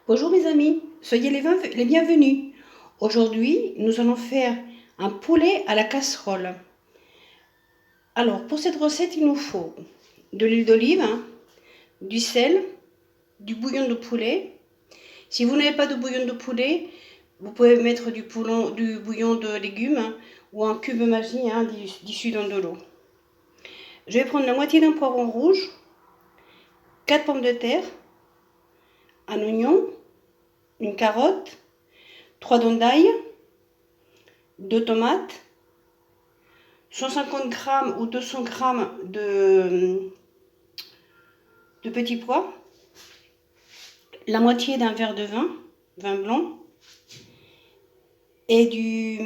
Bonjour mes amis, soyez les bienvenus. Aujourd'hui, nous allons faire un poulet à la casserole. Alors, pour cette recette, il nous faut de l'huile d'olive, du sel, du bouillon de poulet. Si vous n'avez pas de bouillon de poulet, vous pouvez mettre du bouillon de légumes ou un cube Maggi dissu dans de l'eau. Je vais prendre la moitié d'un poivron rouge, 4 pommes de terre, un oignon, une carotte, 3 dents d'ail, 2 tomates, 150 g ou 200 g de petits pois, la moitié d'un verre de vin blanc, et du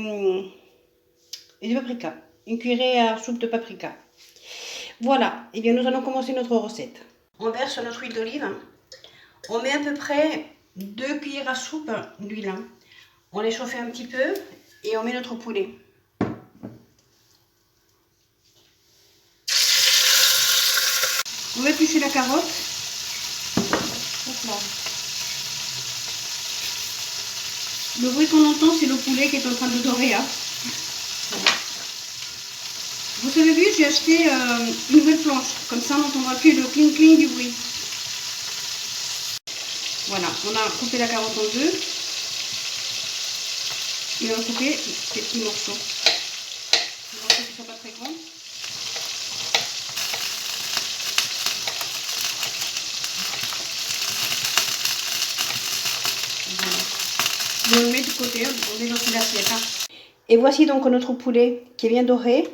paprika, une cuillerée à soupe de paprika. Voilà, et bien nous allons commencer notre recette. On verse notre huile d'olive, on met à peu près 2 cuillères à soupe d'huile. On les chauffe un petit peu et on met notre poulet. On va éplucher la carotte. Le bruit qu'on entend, c'est le poulet qui est en train de dorer. Vous avez vu, j'ai acheté une nouvelle planche. Comme ça, on n'entendra plus le cling-cling du bruit. Voilà, on a coupé la carotte en deux. Et on va couper des petits morceaux. Des morceaux qui ne sont pas très grands. On le met de côté, on met dans une assiette. Et voici donc notre poulet qui est bien doré.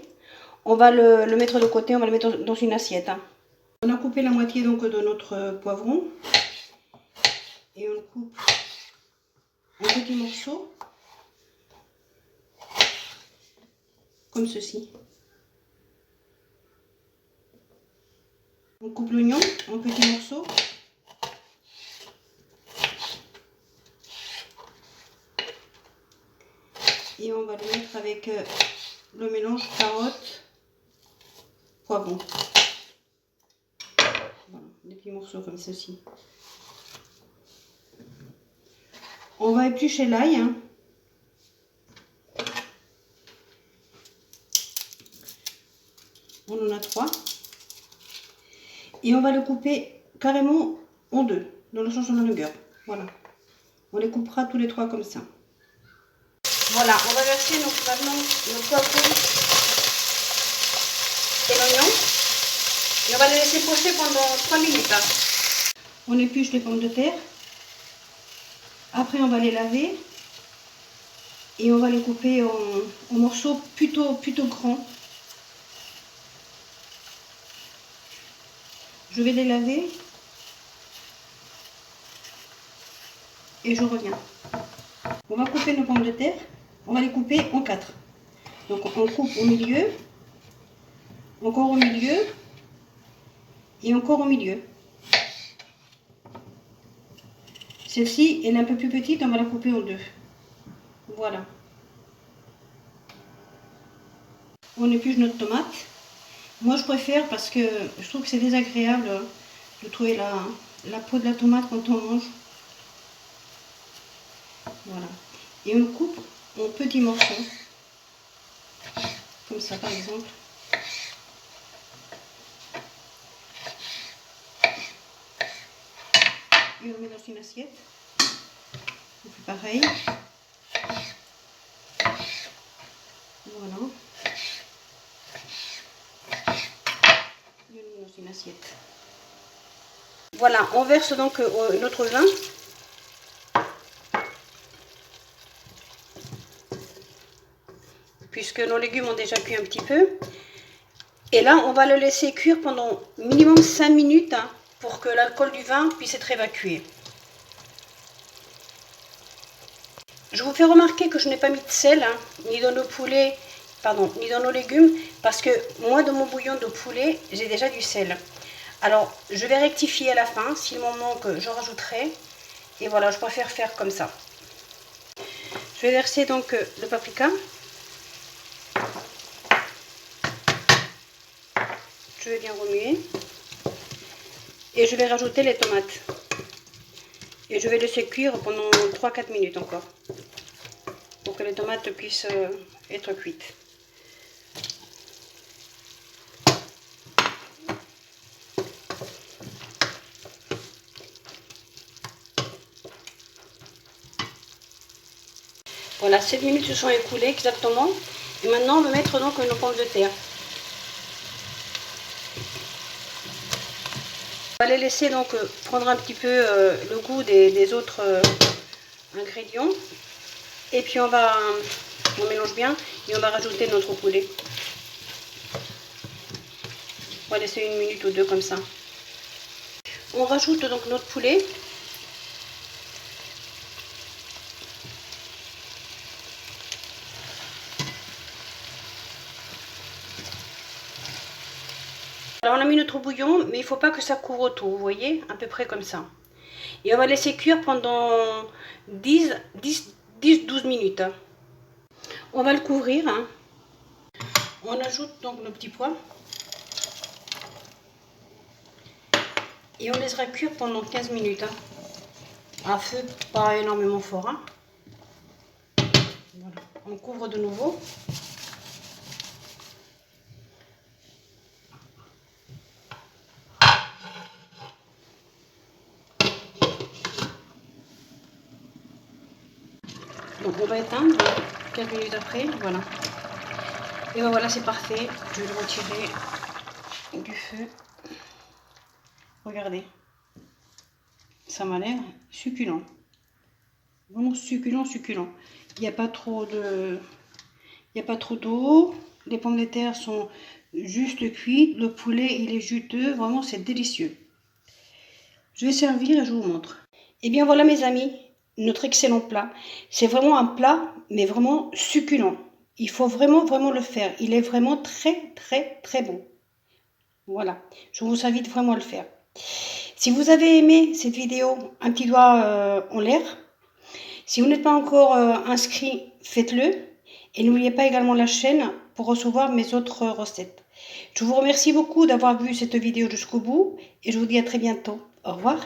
On va le mettre de côté, on va le mettre dans une assiette. On a coupé la moitié donc de notre poivron. Et on le coupe en petits morceaux. Comme ceci. On coupe l'oignon en petits morceaux. Et on va le mettre avec le mélange carotte, poivron. Voilà, des petits morceaux comme ceci. On va éplucher l'ail. On en a 3. Et on va le couper carrément en deux, dans le sens de la longueur. Voilà. On les coupera tous les 3 comme ça. Voilà, on va verser maintenant le poivron et l'oignon. Et on va les laisser pocher pendant 3 minutes. On épluche les pommes de terre. Après, on va les laver. Et on va les couper en morceaux plutôt grands. Je vais les laver. Et je reviens. On va couper nos pommes de terre. On va les couper en 4. Donc on coupe au milieu, encore au milieu et encore au milieu. Celle-ci, elle est un peu plus petite, on va la couper en 2. Voilà. On épluche notre tomate. Moi je préfère parce que je trouve que c'est désagréable de trouver la peau de la tomate quand on mange. Voilà. Et on le coupe en petits morceaux. Comme ça par exemple. Et on met dans une assiette. On fait pareil. Voilà. Et on met dans une assiette. Voilà, on verse donc notre vin. Puisque nos légumes ont déjà cuit un petit peu. Et là, on va le laisser cuire pendant minimum 5 minutes pour que l'alcool du vin puisse être évacué. Je vous fais remarquer que je n'ai pas mis de sel, ni dans nos poulets, ni dans nos légumes, parce que moi, dans mon bouillon de poulet, j'ai déjà du sel. Alors, je vais rectifier à la fin. S'il m'en manque, je rajouterai. Et voilà, je préfère faire comme ça. Je vais verser donc le paprika. Je vais bien remuer. Et je vais rajouter les tomates. Et je vais laisser cuire pendant 3-4 minutes encore. Pour que les tomates puissent être cuites. Voilà, 7 minutes se sont écoulées exactement. Et maintenant, on va mettre donc nos pommes de terre. On va les laisser donc prendre un petit peu le goût des autres ingrédients. Et puis on mélange bien et on va rajouter notre poulet. On va laisser 1 minute ou 2 comme ça. On rajoute donc notre poulet. Alors on a mis notre bouillon, mais il ne faut pas que ça couvre tout, vous voyez, à peu près comme ça. Et on va laisser cuire pendant 10-12 minutes. On va le couvrir. On ajoute donc nos petits pois. Et on laissera cuire pendant 15 minutes. À feu pas énormément fort. Voilà. On couvre de nouveau. Donc on va éteindre 15 minutes après, voilà. Et ben voilà, c'est parfait. Je vais le retirer du feu. Regardez. Ça m'a l'air succulent. Vraiment succulent, succulent. Il n'y a pas trop de... Il n'y a pas trop d'eau. Les pommes de terre sont juste cuites. Le poulet, il est juteux. Vraiment, c'est délicieux. Je vais servir et je vous montre. Et bien voilà mes amis, notre excellent plat. C'est vraiment un plat, mais vraiment succulent. Il faut vraiment le faire. Il est vraiment très bon. Voilà, je vous invite vraiment à le faire. Si vous avez aimé cette vidéo, un petit doigt en l'air. Si vous n'êtes pas encore inscrit, faites-le. Et n'oubliez pas également la chaîne pour recevoir mes autres recettes. Je vous remercie beaucoup d'avoir vu cette vidéo jusqu'au bout. Et je vous dis à très bientôt. Au revoir.